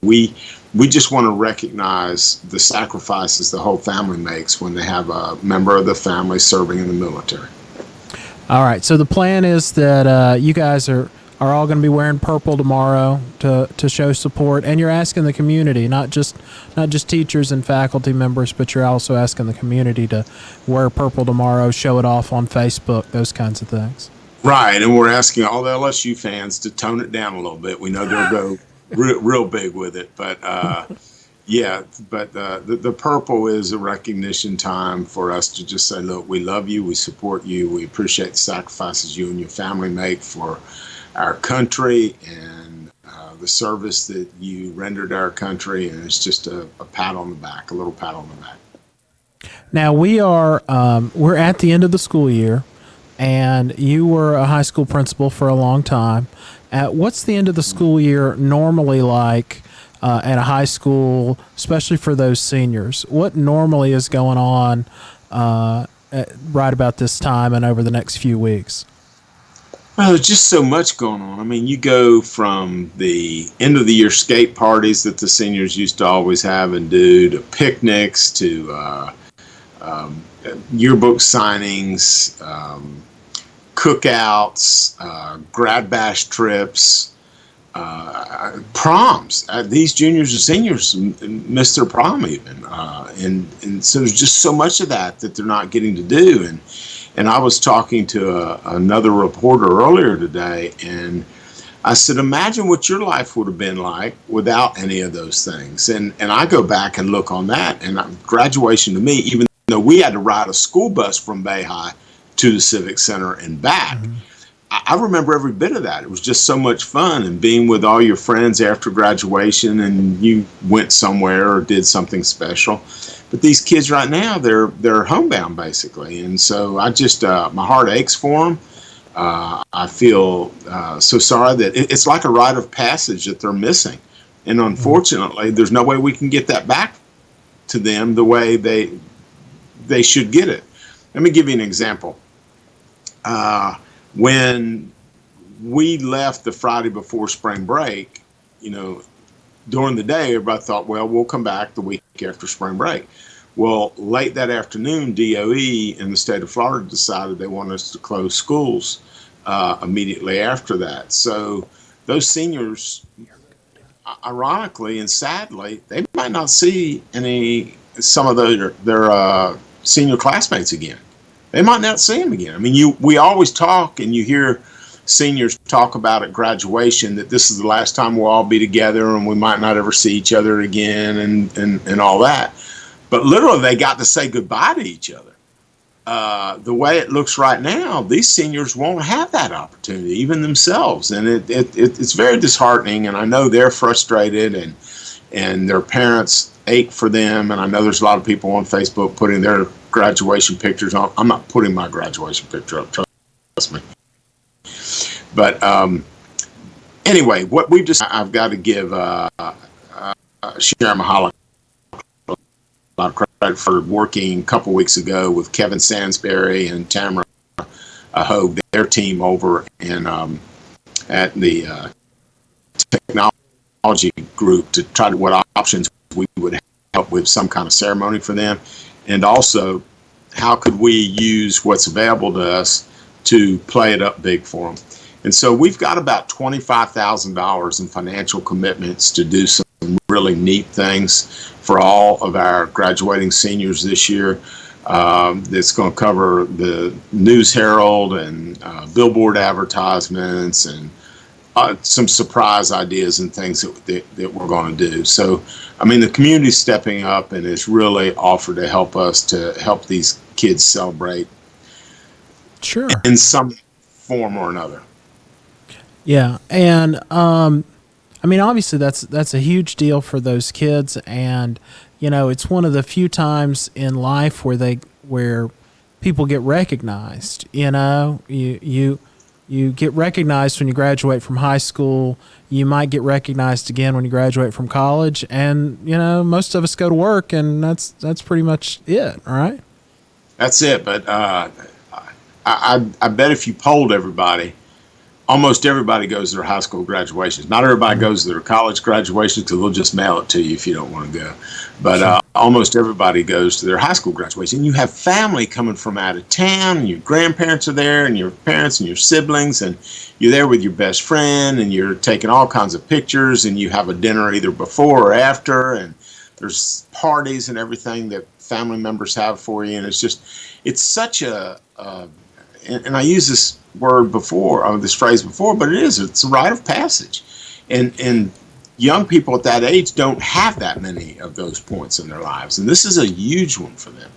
we just want to recognize the sacrifices the whole family makes when they have a member of the family serving in the military. All right. So the plan is that you guys are all going to be wearing purple tomorrow to show support, and you're asking the community, not just teachers and faculty members, but you're also asking the community to wear purple tomorrow, show it off on Facebook, those kinds of things. Right, and we're asking all the LSU fans to tone it down a little bit. We know they'll go real big with it, but the purple is a recognition time for us to just say, look, we love you, we support you, we appreciate the sacrifices you and your family make for our country and the service that you rendered our country, and it's just a pat on the back, a little pat on the back. Now we're at the end of the school year, and you were a high school principal for a long time. What's the end of the school year normally like at a high school, especially for those seniors? What normally is going on right about this time and over the next few weeks? Well, there's just so much going on. I mean, you go from the end of the year skate parties that the seniors used to always have and do, to picnics, to yearbook signings, cookouts, grad bash trips, proms. These juniors and seniors miss their prom even, and so there's just so much of that they're not getting to do. And I was talking to another reporter earlier today, and I said, imagine what your life would have been like without any of those things. And I go back and look on that, and graduation to me, even though we had to ride a school bus from Bay High to the Civic Center and back, I remember every bit of that. It was just so much fun, and being with all your friends after graduation, and you went somewhere or did something special. But these kids right now, they're homebound basically, and so I just my heart aches for them. I feel so sorry that it's like a rite of passage that they're missing, and unfortunately, there's no way we can get that back to them the way they should get it. Let me give you an example. When we left the Friday before spring break, during the day, everybody thought, well, we'll come back the week after spring break. Well, late that afternoon, DOE in the state of Florida decided they wanted us to close schools immediately after that. So those seniors, ironically and sadly, they might not see some of their senior classmates again. They might not see them again. I mean, we always talk, and you hear seniors talk about at graduation that this is the last time we'll all be together and we might not ever see each other again and all that. But literally, they got to say goodbye to each other. The way it looks right now, these seniors won't have that opportunity, even themselves. And it's very disheartening, and I know they're frustrated, and their parents ache for them. And I know there's a lot of people on Facebook putting their graduation pictures on. I'm not putting my graduation picture up, trust me. But anyway, what we've just, I've got to give Sharon Mahalik a lot of credit for working a couple weeks ago with Kevin Sansbury and Tamara Hogue, their team over at the technology group, to try to what options we would help with some kind of ceremony for them, and also how could we use what's available to us to play it up big for them. And so we've got about $25,000 in financial commitments to do some really neat things for all of our graduating seniors this year. That's going to cover the News Herald and billboard advertisements and some surprise ideas and things that we're going to do. So, I mean, the community's stepping up and has really offered to help us to help these kids celebrate, sure, in some form or another. Yeah, and I mean, obviously that's a huge deal for those kids, and it's one of the few times in life where people get recognized. You get recognized when you graduate from high school. You might get recognized again when you graduate from college, and most of us go to work, and that's pretty much it, all right? That's it. But I bet if you polled everybody, almost everybody goes to their high school graduations. Not everybody goes to their college graduations because they'll just mail it to you if you don't want to go. But Sure. almost everybody goes to their high school graduation. You have family coming from out of town, and your grandparents are there, and your parents and your siblings, and you're there with your best friend, and you're taking all kinds of pictures, and you have a dinner either before or after, and there's parties and everything that family members have for you, and it's such a and I use this word before, or this phrase before, but it's a rite of passage. And young people at that age don't have that many of those points in their lives. And this is a huge one for them.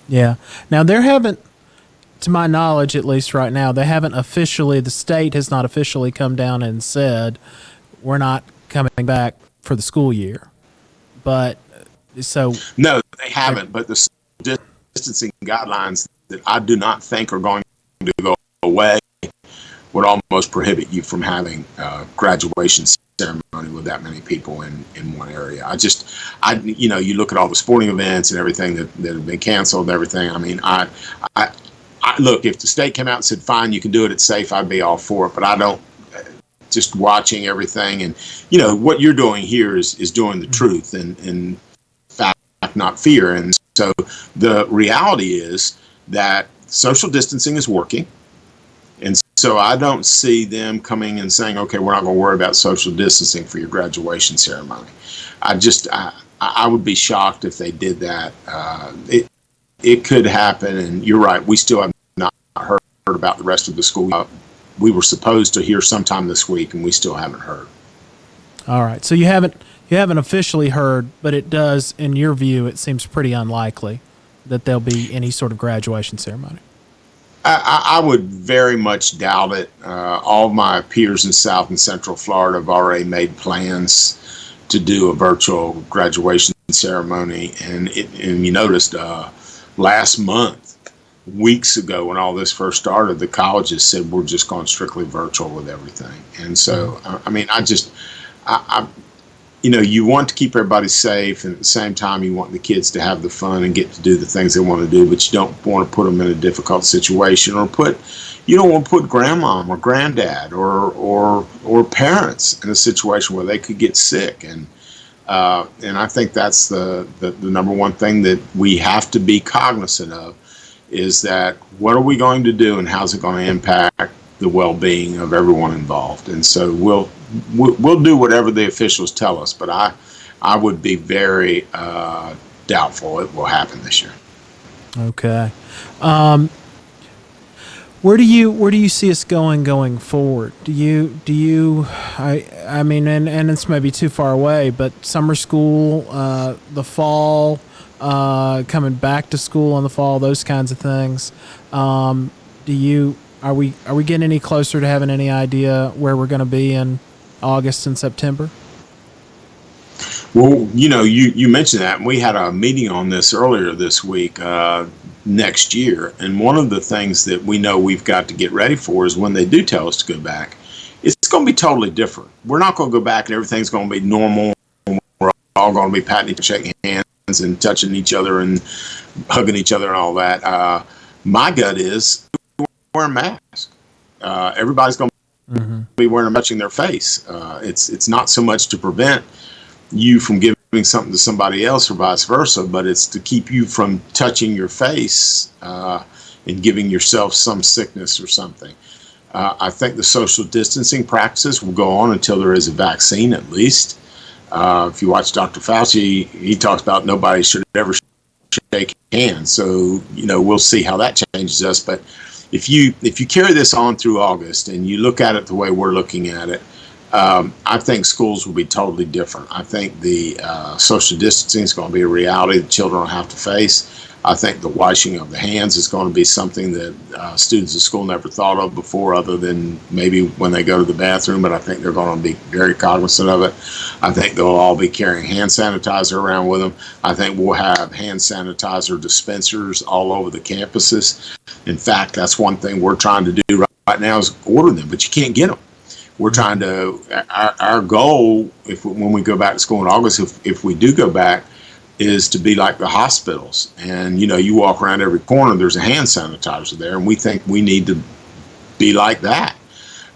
Yeah. Now, there haven't, to my knowledge, at least right now, they haven't officially, the state has not officially come down and said, we're not coming back for the school year. But so. No, they haven't. But the social distancing guidelines that I do not think are going to go away would almost prohibit you from having graduation ceremony with that many people in one area. You look at all the sporting events and everything that have been canceled and everything. I mean, I look, if the state came out and said, fine, you can do it, it's safe, I'd be all for it. But I don't, just watching everything, and what you're doing here is doing the truth and fact, not fear. And so the reality is that social distancing is working. And so I don't see them coming and saying, okay, we're not going to worry about social distancing for your graduation ceremony. I would be shocked if they did that. It could happen, and you're right, we still have not heard about the rest of the school. We were supposed to hear sometime this week, and we still haven't heard. All right. So you haven't officially heard, but it does, in your view, it seems pretty unlikely that there'll be any sort of graduation ceremony. I would very much doubt it. All of my peers in South and Central Florida have already made plans to do a virtual graduation ceremony. And you noticed last month, weeks ago when all this first started, the colleges said we're just going strictly virtual with everything. And so, you want to keep everybody safe, and at the same time, you want the kids to have the fun and get to do the things they want to do, but you don't want to put them in a difficult situation, or you don't want to put grandmom or granddad or parents in a situation where they could get sick. And I think that's the number one thing that we have to be cognizant of, is that what are we going to do and how's it going to impact the well-being of everyone involved. And so we'll do whatever the officials tell us, but I would be very doubtful it will happen this year. Okay. Where do you see us going forward? Do you I mean, and it's maybe too far away, but summer school, the fall, coming back to school in the fall, those kinds of things. Are we getting any closer to having any idea where we're going to be in August and September? Well, you mentioned that, and we had a meeting on this earlier this week, next year. And one of the things that we know we've got to get ready for is when they do tell us to go back, it's going to be totally different. We're not going to go back and everything's going to be normal. We're all going to be patting, shaking hands and touching each other and hugging each other and all that. My gut is wearing masks. Everybody's going to be wearing a touching their face. It's not so much to prevent you from giving something to somebody else or vice versa, but it's to keep you from touching your face and giving yourself some sickness or something. I think the social distancing practices will go on until there is a vaccine, at least. If you watch Dr. Fauci, he talks about nobody should ever shake hands. So, we'll see how that changes us. But if you carry this on through August and you look at it the way we're looking at it, I think schools will be totally different. I think the social distancing is going to be a reality that children will have to face. I think the washing of the hands is going to be something that students at school never thought of before, other than maybe when they go to the bathroom, but I think they're going to be very cognizant of it. I think they'll all be carrying hand sanitizer around with them. I think we'll have hand sanitizer dispensers all over the campuses. In fact, that's one thing we're trying to do right now is order them, but you can't get them. We're trying to, our goal, when we go back to school in August, if we do go back, is to be like the hospitals. And, you walk around every corner, there's a hand sanitizer there, and we think we need to be like that.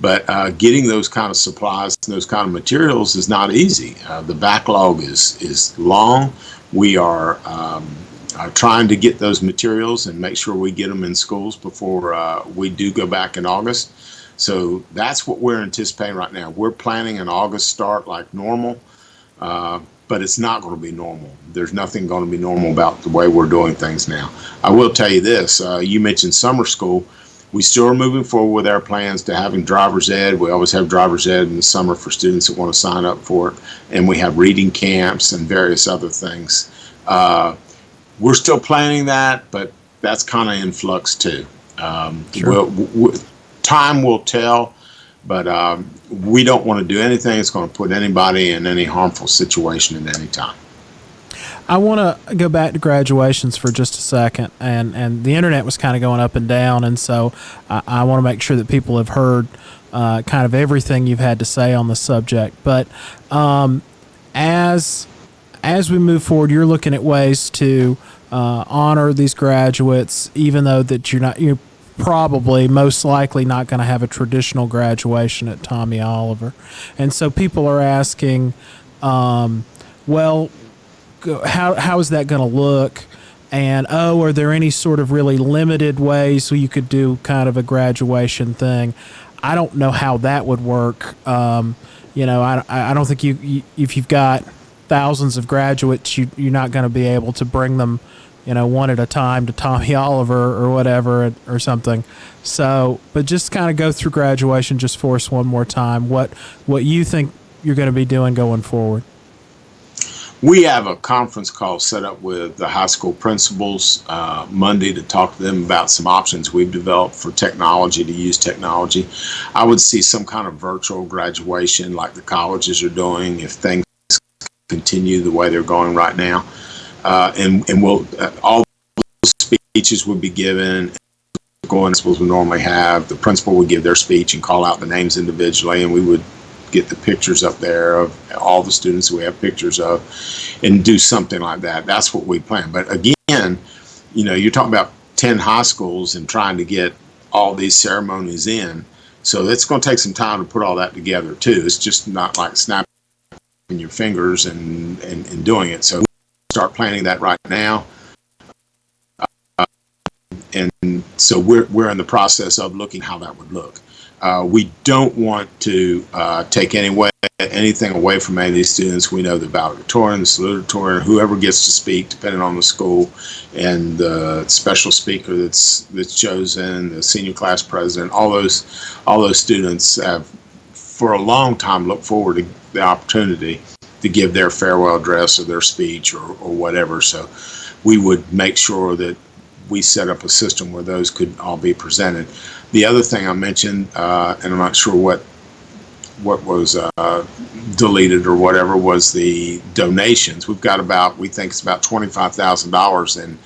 But getting those kind of supplies and those kind of materials is not easy. The backlog is long. We are trying to get those materials and make sure we get them in schools before we do go back in August. So that's what we're anticipating right now. We're planning an August start like normal, but it's not going to be normal. There's nothing going to be normal about the way we're doing things now. I will tell you this. You mentioned summer school. We still are moving forward with our plans to having driver's ed. We always have driver's ed in the summer for students that want to sign up for it. And we have reading camps and various other things. We're still planning that, but that's kind of in flux too. Sure. Time will tell, but we don't want to do anything that's going to put anybody in any harmful situation at any time. I want to go back to graduations for just a second, and the internet was kind of going up and down, and so I want to make sure that people have heard kind of everything you've had to say on the subject. But as we move forward, you're looking at ways to honor these graduates, even though that you're probably most likely not going to have a traditional graduation at Tommy Oliver, and so people are asking, well, how is that going to look? And are there any sort of really limited ways where you could do kind of a graduation thing? I don't know how that would work. I don't think if you've got thousands of graduates, you're not going to be able to bring them, one at a time to Tommy Oliver or whatever or something. So, but just kind of go through graduation just for us one more time. What you think you're going to be doing going forward? We have a conference call set up with the high school principals Monday to talk to them about some options we've developed for technology, to use technology. I would see some kind of virtual graduation like the colleges are doing if things continue the way they're going right now. And we'll all the speeches would be given. Going principals would normally have. The principal would give their speech and call out the names individually, and we would get the pictures up there of all the students we have pictures of and do something like that. That's what we plan. But again, you're talking about 10 high schools and trying to get all these ceremonies in. So it's going to take some time to put all that together too. It's just not like snapping your fingers and doing it. So we start planning that right now. And so we're in the process of looking how that would look. We don't want to take anything away from any of these students. We know the valedictorian, the salutatorian, whoever gets to speak, depending on the school, and the special speaker that's chosen, the senior class president. All those students have, for a long time, looked forward to the opportunity to give their farewell address or their speech or whatever. So we would make sure that we set up a system where those could all be presented. The other thing I mentioned, and I'm not sure what was deleted or whatever, was the donations. We think it's about $25,000 in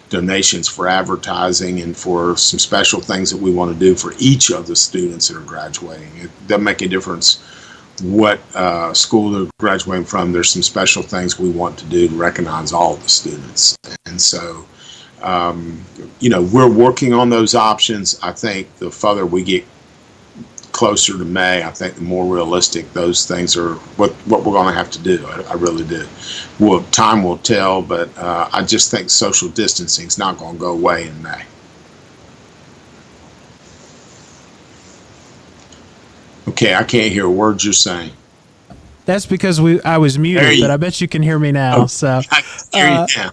donations for advertising and for some special things that we want to do for each of the students that are graduating. It doesn't make a difference what school they're graduating from. There's some special things we want to do to recognize all the students. And so we're working on those options. I think the further we get closer to May, I think the more realistic those things are, what we're going to have to do. I really do. Time will tell, but I just think social distancing is not going to go away in May. Okay, I can't hear words you're saying. That's because I was muted, but I bet you can hear me now. So I can hear you now.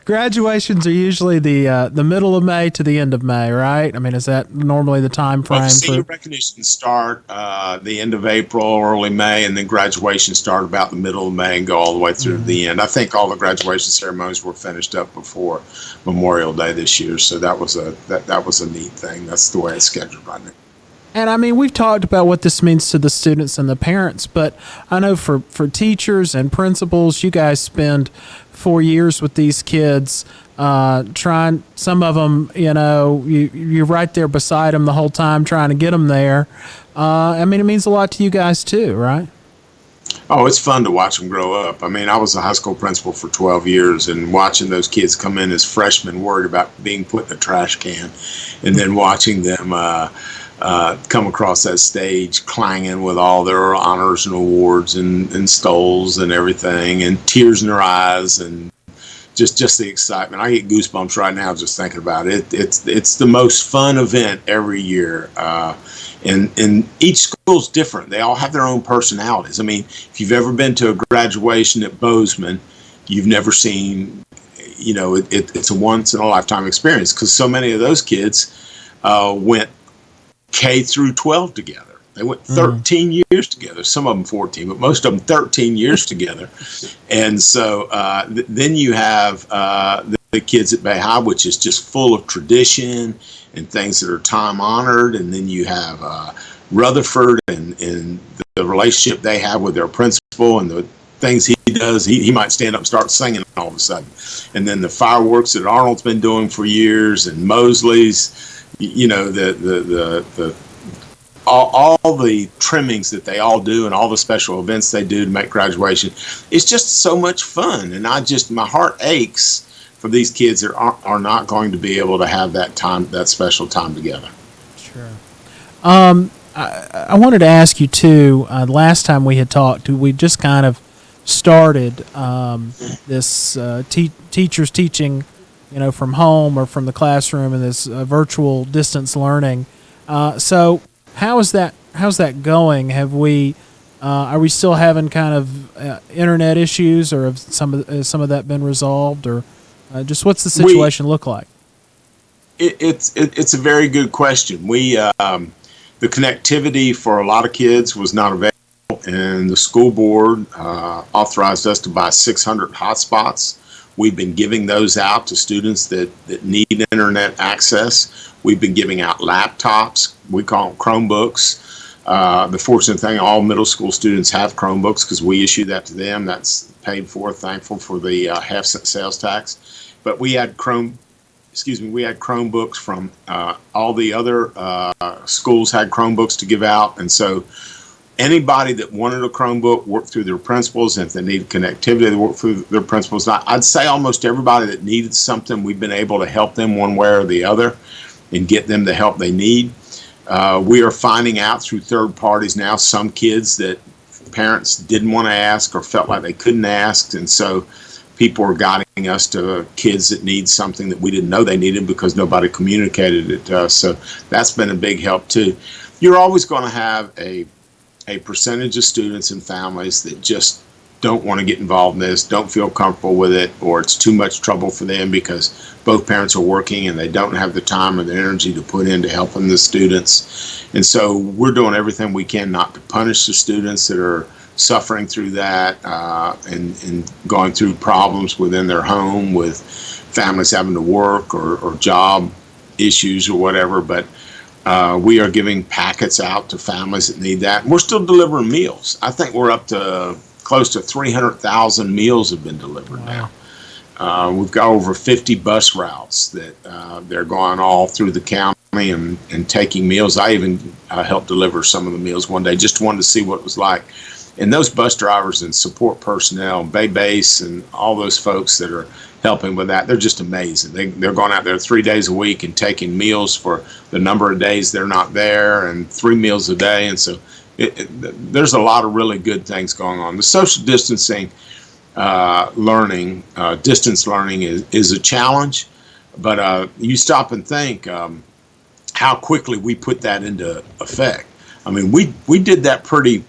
Graduations are usually the middle of May to the end of May, right? I mean, is that normally the time frame? Well, senior recognition start the end of April, early May, and then graduation start about the middle of May and go all the way through to the end. I think all the graduation ceremonies were finished up before Memorial Day this year, so that was a neat thing. That's the way it's scheduled right now. And I mean, we've talked about what this means to the students and the parents, but I know for teachers and principals, you guys spend 4 years with these kids, trying, some of them, you're right there beside them the whole time trying to get them there. I mean, it means a lot to you guys too, right? Oh, it's fun to watch them grow up. I mean, I was a high school principal for 12 years, and watching those kids come in as freshmen worried about being put in a trash can, and then watching them come across that stage clanging with all their honors and awards and stoles and everything, and tears in their eyes, and just the excitement. I get goosebumps right now just thinking about it. It's the most fun event every year. And each school's different. They all have their own personalities. I mean, if you've ever been to a graduation at Bozeman, you've never seen, it's a once in a lifetime experience, because so many of those kids went K through 12 together. They went 13 years together. Some of them 14, but most of them 13 years together. And so then you have the kids at Bay High, which is just full of tradition and things that are time honored. And then you have Rutherford and the relationship they have with their principal and the things he does. He might stand up and start singing all of a sudden. And then the fireworks that Arnold's been doing for years, and Mosley's, all the trimmings that they all do and all the special events they do to make graduation. It's just so much fun. And my heart aches for these kids that are not going to be able to have that special time together. Sure. I wanted to ask you too, last time we had talked, we just kind of started this teachers teaching, from home or from the classroom, and this virtual distance learning. So how's that going? Are we still having kind of internet issues, or has some of that been resolved, or just what's the situation look like? It's a very good question. The connectivity for a lot of kids was not available, and the school board authorized us to buy 600 hotspots. We've been giving those out to students that need internet access. We've been giving out laptops. We call them Chromebooks. The fortunate thing, all middle school students have Chromebooks because we issue that to them. That's paid for, thankful for the half-cent sales tax. But we had Chromebooks from all the other schools had Chromebooks to give out. And so anybody that wanted a Chromebook worked through their principals, and if they needed connectivity, they worked through their principals. I'd say almost everybody that needed something, we've been able to help them one way or the other and get them the help they need. We are finding out through third parties now some kids that parents didn't want to ask or felt like they couldn't ask, and so people are guiding us to kids that need something that we didn't know they needed because nobody communicated it to us. So that's been a big help too. You're always going to have a percentage of students and families that just don't want to get involved in this, don't feel comfortable with it, or it's too much trouble for them because both parents are working and they don't have the time or the energy to put into helping the students. And so we're doing everything we can not to punish the students that are suffering through that and going through problems within their home with families having to work or job issues or whatever. But we are giving packets out to families that need that. And we're still delivering meals. I think we're up to close to 300,000 meals have been delivered now. We've got over 50 bus routes that they're going all through the county and taking meals. I even helped deliver some of the meals one day, just wanted to see what it was like. And those bus drivers and support personnel, Bay Base and all those folks that are helping with that, they're just amazing. They're going out there 3 days a week and taking meals for the number of days they're not there, and 3 meals a day. And so there's a lot of really good things going on. The social distancing distance learning is a challenge, but you stop and think how quickly we put that into effect. I mean, we did that pretty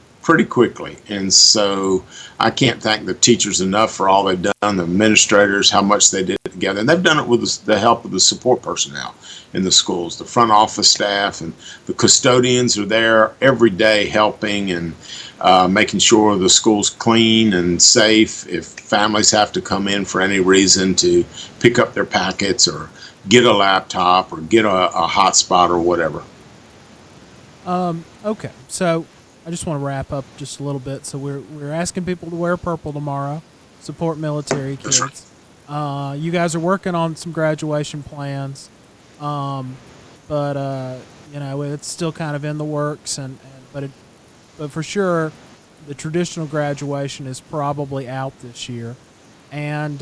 quickly, and so I can't thank the teachers enough for all they've done, the administrators, how much they did it together, and they've done it with the help of the support personnel in the schools, the front office staff, and the custodians are there every day helping and making sure the school's clean and safe. If families have to come in for any reason to pick up their packets or get a laptop or get a hotspot or whatever. Okay, so I just want to wrap up just a little bit. So we're asking people to wear purple tomorrow, support military kids. You guys are working on some graduation plans, but it's still kind of in the works. But for sure, the traditional graduation is probably out this year, and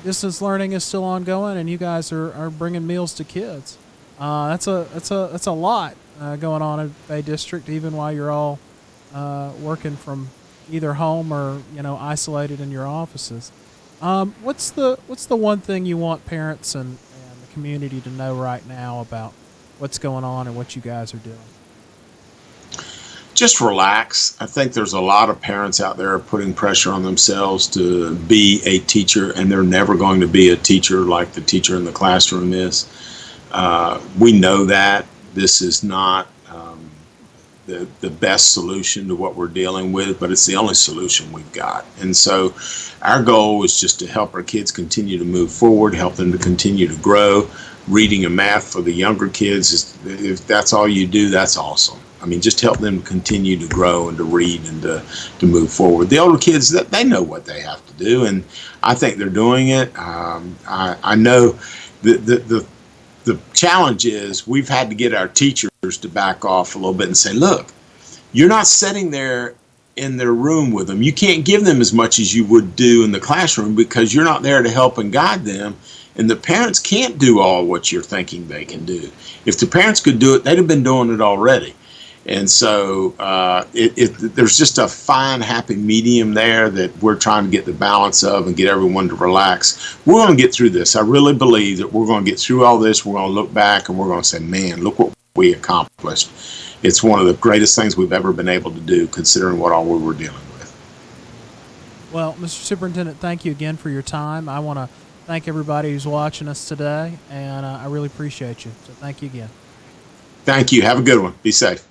distance learning is still ongoing, and you guys are bringing meals to kids. That's a lot going on in Bay District, even while you're all working from either home or isolated in your offices. What's the one thing you want parents and the community to know right now about what's going on and what you guys are doing? Just relax. I think there's a lot of parents out there putting pressure on themselves to be a teacher, and they're never going to be a teacher like the teacher in the classroom is. We know that this is not the best solution to what we're dealing with, but it's the only solution we've got. And so our goal is just to help our kids continue to move forward, help them to continue to grow. Reading and math for the younger kids, if that's all you do, that's awesome. I mean, just help them continue to grow and to read and to move forward. The older kids, that they know what they have to do, and I think they're doing it. I know the challenge is we've had to get our teachers to back off a little bit and say, look, you're not sitting there in their room with them. You can't give them as much as you would do in the classroom because you're not there to help and guide them. And the parents can't do all what you're thinking they can do. If the parents could do it, they'd have been doing it already. And so there's just a fine, happy medium there that we're trying to get the balance of and get everyone to relax. We're going to get through this. I really believe that we're going to get through all this. We're going to look back and we're going to say, man, look what we accomplished. It's one of the greatest things we've ever been able to do, considering what all we were dealing with. Well, Mr. Superintendent, thank you again for your time. I want to thank everybody who's watching us today, and I really appreciate you. So thank you again. Thank you. Have a good one. Be safe.